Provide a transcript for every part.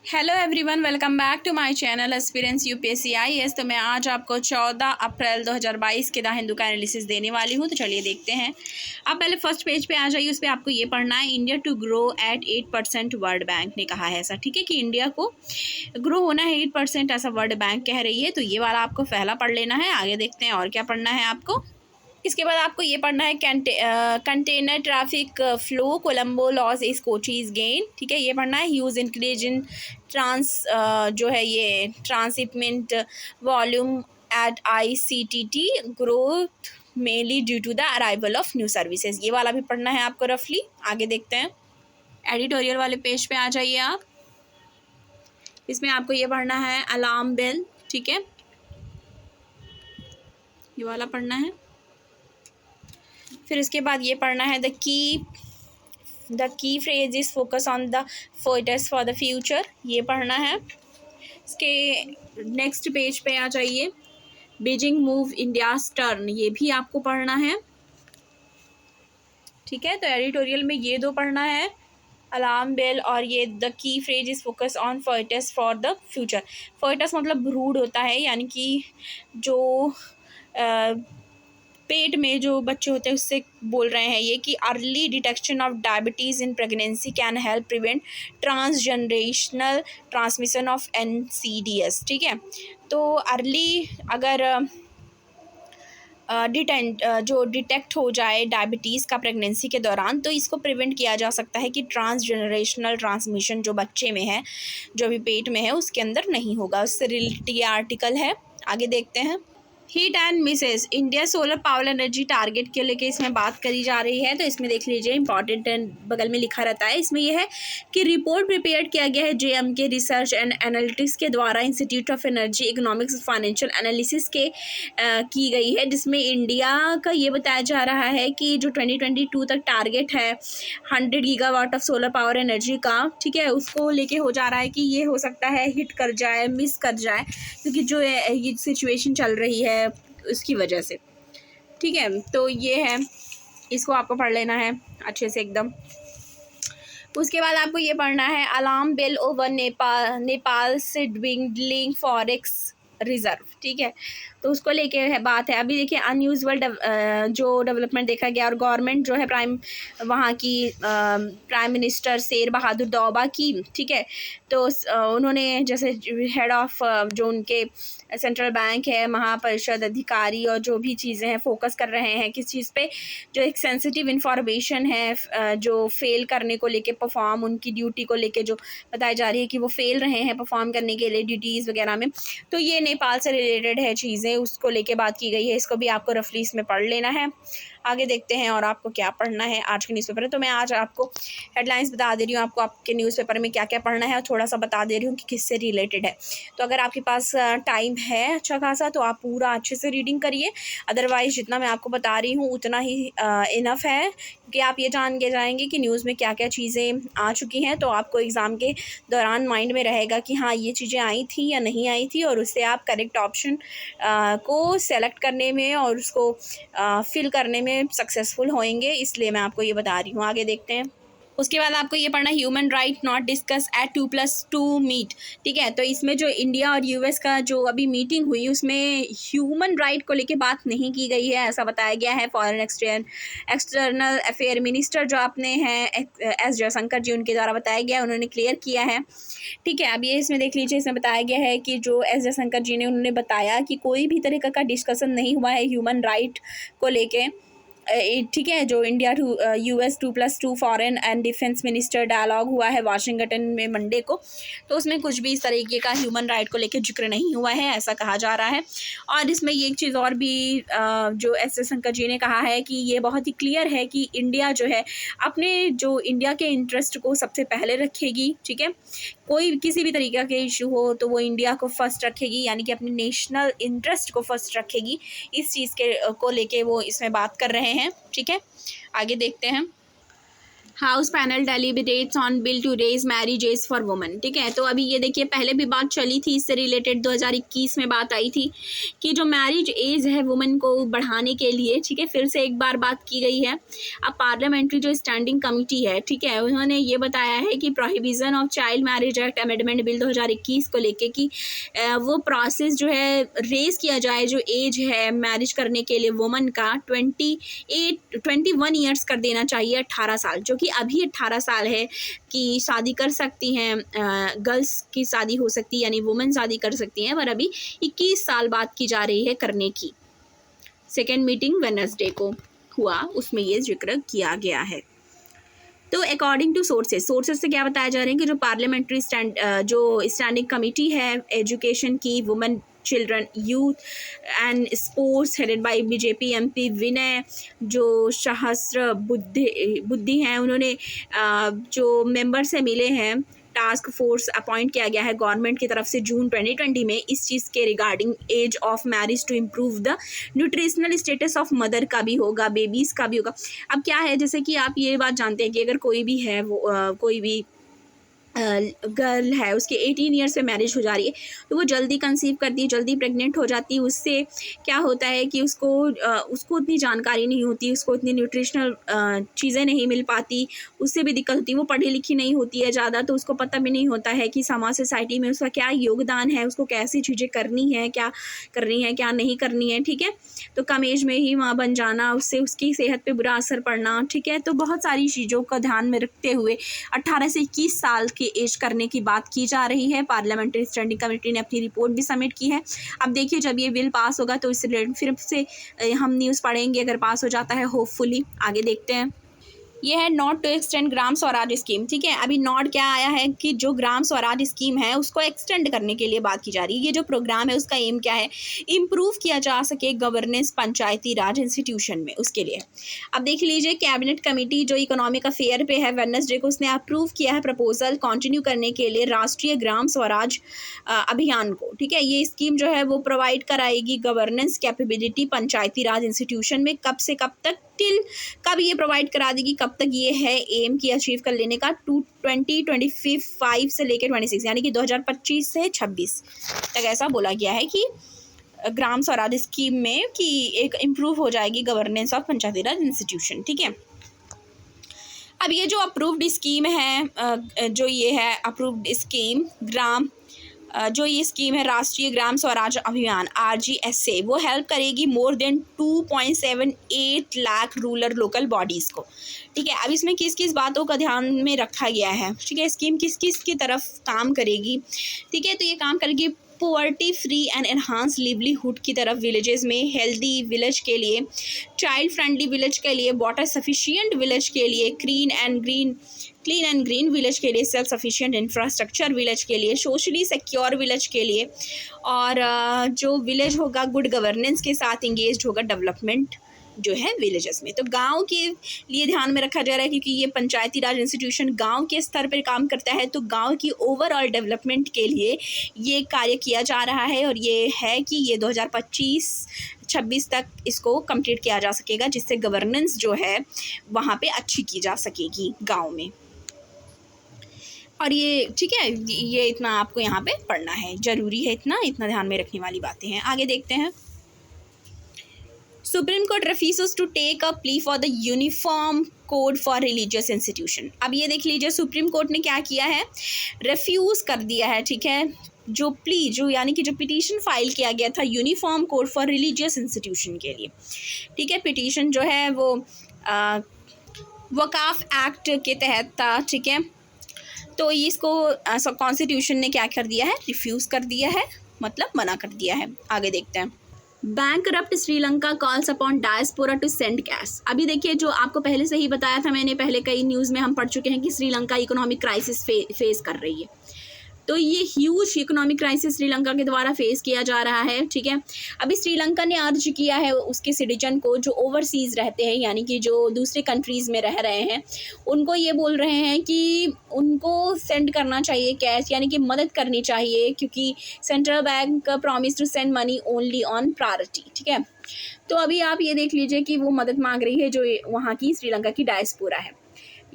Hello everyone, welcome back to my channel aspirants UPSC IAS. तो मैं आज आपको 14 अप्रैल 2022 के द हिंदू का एनालिसिस देने वाली हूँ। तो चलिए देखते हैं। आप पहले फर्स्ट पेज पे आ जाइए। उस पर आपको ये पढ़ना है, India to grow at 8%, World Bank ने कहा है ऐसा। ठीक है कि इंडिया को ग्रो होना है 8%, ऐसा वर्ल्ड बैंक कह रही है। तो ये वाला आपको पहला पढ़ लेना है। आगे देखते हैं और क्या पढ़ना है आपको। इसके बाद आपको ये पढ़ना है container traffic flow Colombo loss इस कोचीज गेन। ठीक है, ये पढ़ना है। ह्यूज इंक्रीज इन जो है ये transshipment volume at ICTT growth mainly due to the arrival of new services. ये वाला भी पढ़ना है आपको रफली। आगे देखते हैं। एडिटोरियल वाले पेज पे आ जाइए आप। इसमें आपको ये पढ़ना है अलार्म बेल। ठीक है, ये वाला पढ़ना है। फिर इसके बाद ये पढ़ना है the key phrase is focus on the focus for the future. ये पढ़ना है। इसके नेक्स्ट पेज पे आ जाइए। बीजिंग मूव इंडियाज टर्न, ये भी आपको पढ़ना है। ठीक है, तो एडिटोरियल में ये दो पढ़ना है, अलार्म बेल और ये the key phrase is focus on focus for the future. Focus मतलब रूड होता है, यानी कि जो पेट में जो बच्चे होते हैं उससे बोल रहे हैं ये कि early detection of diabetes in pregnancy can help prevent transgenerational transmission of NCDs। ठीक है, तो अर्ली अगर जो डिटेक्ट हो जाए डायबिटीज़ का प्रेगनेंसी के दौरान, तो इसको प्रिवेंट किया जा सकता है कि ट्रांसजनरेशनल ट्रांसमिशन जो बच्चे में है, जो भी पेट में है, उसके अंदर नहीं होगा। उससे रिलेटेड ये आर्टिकल है। आगे देखते हैं। Heat and Mrs India solar power energy target के लेके इसमें बात करी जा रही है। तो इसमें देख लीजिए, इंपॉर्टेंट बगल में लिखा रहता है। इसमें यह है कि रिपोर्ट प्रिपेयर किया गया है JMK रिसर्च एंड एनालिटिक्स के द्वारा institute of energy economics financial analysis के की गई है, जिसमें इंडिया का ये बताया जा रहा है कि जो 2022 तक टारगेट है 100 gigawatt of solar power energy का, ठीक है, उसको लेके हो जा रहा है कि ये हो सकता है हिट कर जाए, मिस कर जाए, क्योंकि जो ये सिचुएशन चल रही है उसकी वजह से। ठीक है, तो ये है, इसको आपको पढ़ लेना है अच्छे से एकदम। उसके बाद आपको ये पढ़ना है अलार्म बेल ओवर नेपाल से dwindling फॉरेक्स रिजर्व। ठीक है, तो उसको लेके है बात है। अभी देखिए, अनयूजुअल जो डेवलपमेंट देखा गया, और गवर्नमेंट जो है वहाँ की प्राइम मिनिस्टर शेर बहादुर दौबा की, ठीक है, तो उन्होंने जैसे हेड ऑफ जो उनके सेंट्रल बैंक है, महापरिषद अधिकारी और जो भी चीज़ें हैं, फोकस कर रहे हैं किस चीज़ पे, जो एक सेंसिटिव इंफॉर्मेशन है जो फेल करने को लेके, परफॉर्म उनकी ड्यूटी को लेके जो बताई जा रही है कि वो फेल रहे हैं परफॉर्म करने के लिए ड्यूटीज़ वगैरह में, तो ये नेपाल से रिलेटेड है चीज़ें, उसको लेके बात की गई है। इसको भी आपको रफली इसमें पढ़ लेना है। आगे देखते हैं और आपको क्या पढ़ना है आज के न्यूज़पेपर में। तो मैं आज आपको हेडलाइंस बता दे रही हूँ, आपको आपके न्यूज़पेपर में क्या क्या पढ़ना है, और थोड़ा सा बता दे रही हूँ कि किससे रिलेटेड है। तो अगर आपके पास टाइम है अच्छा खासा, तो आप पूरा अच्छे से रीडिंग करिए। अदरवाइज़ जितना मैं आपको बता रही हूँ उतना ही इनफ है, कि आप ये जान के जाएंगे कि न्यूज़ में क्या क्या चीज़ें आ चुकी हैं। तो आपको एग्ज़ाम के दौरान माइंड में रहेगा कि हाँ, ये चीज़ें आई थी या नहीं आई थी, और उससे आप करेक्ट ऑप्शन को सेलेक्ट करने में और उसको फिल करने में सक्सेसफुल होंगे। इसलिए मैं आपको ये बता रही हूँ। आगे देखते हैं। उसके बाद आपको ये पढ़ना, human right not discuss at 2+2 meet. ठीक है, तो इसमें जो इंडिया और US का जो अभी मीटिंग हुई, उसमें ह्यूमन राइट को लेके बात नहीं की गई है, ऐसा बताया गया है। फॉरेन एक्सटर्नल अफेयर मिनिस्टर जो अपने हैं S जयशंकर जी, उनके द्वारा बताया गया, उन्होंने क्लियर किया है। ठीक है, अब ये इसमें देख लीजिए, इसमें बताया गया है कि जो S जयशंकर जी ने, उन्होंने बताया कि कोई भी तरीके का डिस्कशन नहीं हुआ है ह्यूमन राइट को लेके। ठीक है, जो India to US 2+2 foreign and defence minister dialogue हुआ है वाशिंगटन में मंडे को, तो उसमें कुछ भी इस तरीके का ह्यूमन राइट को लेकर जिक्र नहीं हुआ है, ऐसा कहा जा रहा है। और इसमें ये एक चीज़ और भी जो S जयशंकर जी ने कहा है कि ये बहुत ही क्लियर है कि इंडिया जो है अपने जो इंडिया के इंटरेस्ट को सबसे पहले रखेगी। ठीक है, कोई किसी भी तरीके का इशू हो तो वो इंडिया को फर्स्ट रखेगी, यानी कि अपने नेशनल इंटरेस्ट को फर्स्ट रखेगी। इस चीज़ के को लेके वो इसमें बात कर रहे हैं। ठीक है, आगे देखते हैं। House panel deliberates on bill to raise marriage age for women. ठीक है, तो अभी ये देखिए पहले भी बात चली थी, इससे रिलेटेड 2021 में बात आई थी कि जो मैरिज एज है वुमेन को बढ़ाने के लिए, ठीक है, फिर से एक बार बात की गई है। अब पार्लियामेंट्री जो स्टैंडिंग कमेटी है, ठीक है, उन्होंने ये बताया है कि prohibition of child marriage act amendment bill 2021 को लेके कि वो प्रोसेस जो है रेज किया जाए, जो एज है मैरिज करने के लिए वुमेन का 21 ईयर्स कर देना चाहिए, 18 साल, जो कि अभी 18 साल है कि शादी कर सकती हैं, गर्ल्स की शादी हो सकती है, यानी वुमेन शादी कर सकती हैं, पर अभी 21 साल बाद की जा रही है करने की। सेकेंड मीटिंग वेडनेसडे को हुआ, उसमें ये जिक्र किया गया है। तो अकॉर्डिंग टू सोर्सेज से क्या बताया जा रहा है कि जो पार्लियामेंट्री स्टैंडिंग कमेटी है एजुकेशन की, women, children, youth and sports, headed by BJP MP Vinay जो सहस्त्र बुद्धि हैं, उन्होंने जो मेंबर से मिले हैं, टास्क फोर्स अपॉइंट किया गया है गवर्नमेंट की तरफ से जून 2020 में इस चीज़ के regarding age of marriage to improve the nutritional status of mother का भी होगा, बेबीज़ का भी होगा। अब क्या है, जैसे कि आप ये बात जानते हैं कि अगर कोई भी है वो कोई भी गर्ल है, उसके 18 ईयर्स पे मैरिज हो जा रही है, तो वो जल्दी कंसीव करती है, जल्दी प्रेग्नेंट हो जाती है। उससे क्या होता है कि उसको उतनी जानकारी नहीं होती, उसको इतनी न्यूट्रिशनल चीज़ें नहीं मिल पाती, उससे भी दिक्कत होती है। वो पढ़ी लिखी नहीं होती है ज़्यादा, तो उसको पता भी नहीं होता है कि समाज सोसाइटी में उसका क्या योगदान है, उसको कैसी चीज़ें करनी है, क्या करनी है, क्या नहीं करनी है। ठीक है, तो कम एज में ही माँ बन जाना, उससे उसकी सेहत पे बुरा असर पड़ना। ठीक है, तो बहुत सारी चीज़ों का ध्यान में रखते हुए 18 से 21 साल के एज करने की बात की जा रही है। पार्लियामेंट्री स्टैंडिंग कमेटी ने अपनी रिपोर्ट भी सबमिट की है। अब देखिए जब ये बिल पास होगा तो इससे रिलेटेड फिर से हम न्यूज़ पढ़ेंगे, अगर पास हो जाता है होपफुली। आगे देखते हैं। ये है not to extend Gram Swaraj scheme. ठीक है, अभी नॉट क्या आया है कि जो ग्राम स्वराज स्कीम है उसको एक्सटेंड करने के लिए बात की जा रही है। ये जो प्रोग्राम है उसका एम क्या है, इम्प्रूव किया जा सके गवर्नेंस पंचायती राज इंस्टीट्यूशन में, उसके लिए। अब देख लीजिए कैबिनेट कमेटी जो इकोनॉमिक अफेयर पे है वेडनेसडे को, उसने अप्रूव किया है प्रपोजल कंटिन्यू करने के लिए राष्ट्रीय ग्राम स्वराज अभियान को। ठीक है, ये स्कीम जो है वो प्रोवाइड कराएगी गवर्नेंस कैपेबिलिटी पंचायती राज इंस्टीट्यूशन में। कब से कब तक, टिल कब ये प्रोवाइड करा देगी, कब तक ये है एम की अचीव कर लेने का, 2025 से लेकर 26, यानी कि 2025 से 26 तक ऐसा बोला गया है कि ग्राम स्वराज स्कीम में कि एक इम्प्रूव हो जाएगी governance of Panchayati Raj institution. ठीक है, अब ये जो अप्रूव्ड स्कीम है, जो ये है अप्रूव्ड स्कीम जो ये स्कीम है राष्ट्रीय ग्राम स्वराज अभियान RGSA, वो हेल्प करेगी more than 2.78 lakh rural local bodies को। ठीक है, अब इसमें किस किस बातों का ध्यान में रखा गया है। ठीक है, स्कीम किस किस की तरफ काम करेगी। ठीक है, तो ये काम करेगी poverty free and enhance livelihood की तरफ विलेजेस में, हेल्दी विलेज के लिए, चाइल्ड फ्रेंडली विलेज के लिए, वाटर सफिशिएंट विलेज के लिए, क्लीन एंड ग्रीन विलेज के लिए, सेल्फ सफिशिएंट इंफ्रास्ट्रक्चर विलेज के लिए, सोशली सिक्योर विलेज के लिए, और जो विलेज होगा गुड गवर्नेंस के साथ इंगेज्ड होगा डेवलपमेंट जो है विलेजेस में। तो गांव के लिए ध्यान में रखा जा रहा है, क्योंकि ये पंचायती राज इंस्टीट्यूशन गांव के स्तर पर काम करता है, तो गांव की ओवरऑल डेवलपमेंट के लिए ये कार्य किया जा रहा है। और ये है कि ये 2025-26 तक इसको कंप्लीट किया जा सकेगा, जिससे गवर्नेंस जो है वहाँ पे अच्छी की जा सकेगी गाँव में। और ये ठीक है, ये इतना आपको यहाँ पे पढ़ना है, ज़रूरी है, इतना ध्यान में रखने वाली बातें हैं। आगे देखते हैं। Supreme Court refuses to take a plea for the uniform code for religious institution. अब ये देख लीजिए सुप्रीम कोर्ट ने क्या किया है, रिफ्यूज़ कर दिया है। ठीक है, जो प्ली जो यानी कि जो पिटीशन फाइल किया गया था uniform code for religious institution के लिए। ठीक है, पिटीशन जो है वो वकाफ एक्ट के तहत था। ठीक है, तो इसको कॉन्स्टिट्यूशन ने क्या कर दिया है, रिफ्यूज़ कर दिया है, मतलब मना कर दिया है। आगे देखते हैं। Bankrupt Sri Lanka calls upon diaspora to send cash. अभी देखिए जो आपको पहले से ही बताया था मैंने, पहले कई न्यूज़ में हम पढ़ चुके हैं कि श्रीलंका इकोनॉमिक क्राइसिस फेस कर रही है। तो ये ह्यूज इकोनॉमिक क्राइसिस श्रीलंका के द्वारा फेस किया जा रहा है। ठीक है, अभी श्रीलंका ने अर्ज किया है उसके सिटीजन को जो ओवरसीज़ रहते हैं, यानी कि जो दूसरे कंट्रीज़ में रह रहे हैं, उनको ये बोल रहे हैं कि उनको सेंड करना चाहिए कैश, यानी कि मदद करनी चाहिए, क्योंकि central bank promise to send money only on priority. ठीक है, तो अभी आप ये देख लीजिए कि वो मदद मांग रही है जो वहाँ की श्रीलंका की डायस्पोरा है।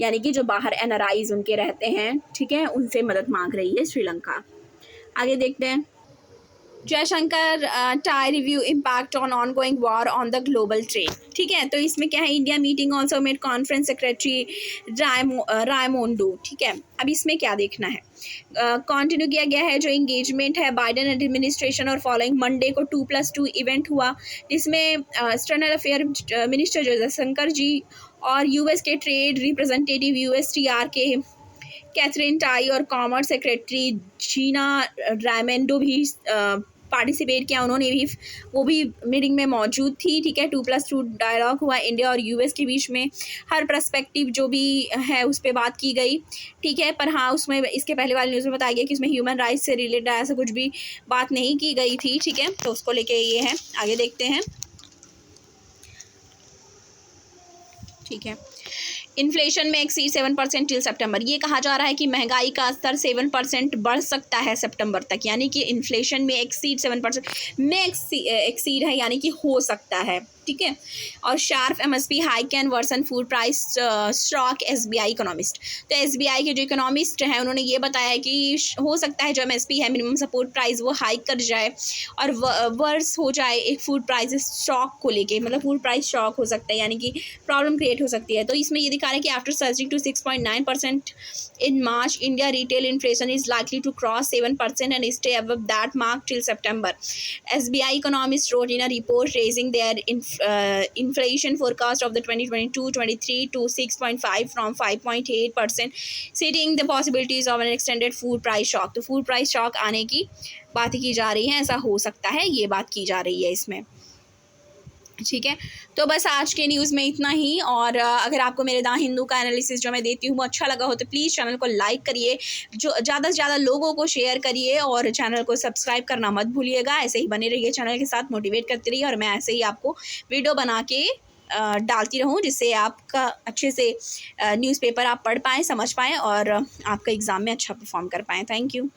यानी कि जो बाहर NRIs उनके रहते हैं, ठीक है, उनसे मदद मांग रही है श्रीलंका। आगे देखते हैं। Jaishankar tie review impact on ongoing war on the global trade, ठीक है। तो इसमें क्या है, India meeting also made conference secretary Raimondo, ठीक है। अब इसमें क्या देखना है, कंटिन्यू किया गया है जो इंगेजमेंट है बाइडेन एडमिनिस्ट्रेशन और फॉलोइंग मंडे को 2+2 इवेंट हुआ, जिसमें एक्सटर्नल अफेयर मिनिस्टर जयशंकर जी और US के ट्रेड रिप्रेजेंटेटिव USTR के कैथरीन टाई और कॉमर्स सेक्रेटरी जीना रायमेंडो भी पार्टिसिपेट किया, उन्होंने भी, वो भी मीटिंग में मौजूद थी, ठीक है। 2+2 डायलॉग हुआ इंडिया और US के बीच में, हर पर्सपेक्टिव जो भी है उस पर बात की गई, ठीक है। पर हाँ, उसमें इसके पहले वाली न्यूज़ में बताया गया कि उसमें ह्यूमन राइट्स से रिलेटेड ऐसा कुछ भी बात नहीं की गई थी, ठीक है। तो उसको लेके ये है, आगे देखते हैं, ठीक है। इन्फ्लेशन में एक्सीड 7% टिल सितंबर, ये कहा जा रहा है कि महंगाई का स्तर 7% बढ़ सकता है सितंबर तक, यानी कि इन्फ्लेशन में एक्सीड 7% में एक्सीड है, यानी कि हो सकता है, ठीक है। और sharp MSP high can worsen food price stock SBI economist, तो SBI के जो इकोनॉमिस्ट हैं उन्होंने ये बताया है कि हो सकता है जो MSP है मिनिमम सपोर्ट प्राइस वो हाइक कर जाए और वर्स हो जाए एक फूड प्राइस स्टॉक को लेके, मतलब फूड प्राइस शॉक हो सकता है, यानी कि प्रॉब्लम क्रिएट हो सकती है। तो इसमें ये दिखा रहा है कि after surging to 6.9% in March, India retail inflation is likely to cross 7% and stay above that mark till September. SBI economist wrote in a report raising their inflation forecast of the 2022-23 to 6.5 from 5.8%, citing the possibilities of an extended food price shock। तो food price shock आने की बात की जा रही है, ऐसा हो सकता है, ये बात की जा रही है इसमें, ठीक है। तो बस आज के न्यूज़ में इतना ही, और अगर आपको मेरे द हिंदू का एनालिसिस जो मैं देती हूँ वो अच्छा लगा हो तो प्लीज़ चैनल को लाइक करिए, जो ज़्यादा से ज़्यादा लोगों को शेयर करिए और चैनल को सब्सक्राइब करना मत भूलिएगा। ऐसे ही बने रहिए, चैनल के साथ मोटिवेट करते रहिए, और मैं ऐसे ही आपको वीडियो बना के डालती रहूँ जिससे आपका अच्छे से न्यूज़पेपर आप पढ़ पाएँ, समझ पाएँ और आपका एग्ज़ाम में अच्छा परफॉर्म कर पाएँ। Thank you.